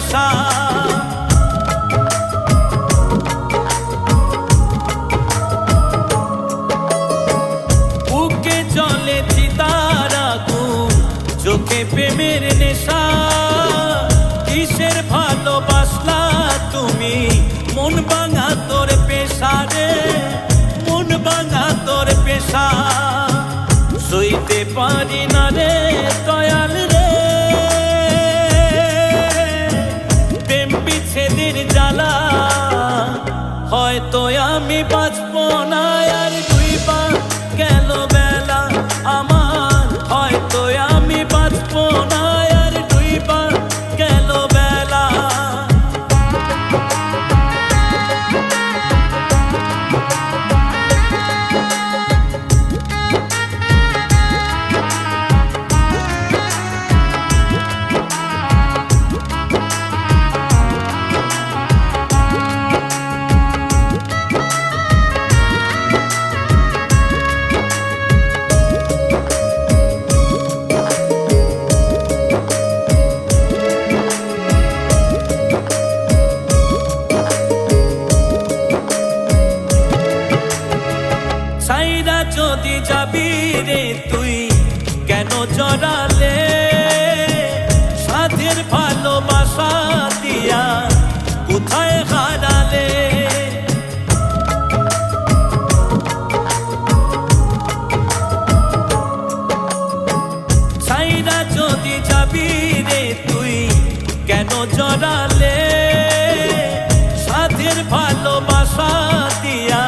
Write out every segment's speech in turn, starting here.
নেশা। বুকে জ্বলে চিতার আগুন, চোখে প্রেমের নেশা। কিসের ভালোবাসলা তুমি, মন ভাঙা তোর পেশা রে, মন ভাঙা তোর পেশা। সইতে পারি না রে দয়াল রে, প্রেম বিচ্ছেদের জ্বালা। হয়তো আমি বাঁচব না আর দুইবা গেল বেলা আমার, হয়তো আমি বাঁচব না আর দুইবা গেল বেলা। সাইরা যদি যাবি রে তুই কেন জড়ালে, সাধের ভালোবাসা দিয়া কোথায় হারালে। সাইরা যদি যাবি রে তুই কেন জড়ালে, সাধের ভালোবাসা দিয়া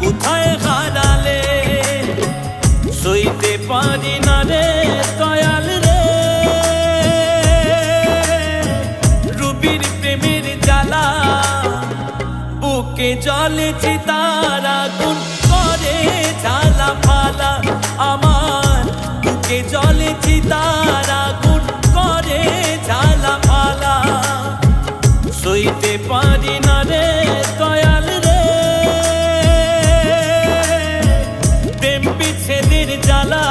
কোথায় হারালে। সইতে পারি না রে দয়াল রে, রুবির প্রেমের জ্বালা। বুকে জলে চিতার আগুন করে জ্বালা ফালা আমার, বুকে জলে চিতার আগুন করে জ্বালা ফালা। সইতে পারি না রে দয়াল রে, প্রেম বিচ্ছেদের জ্বালা।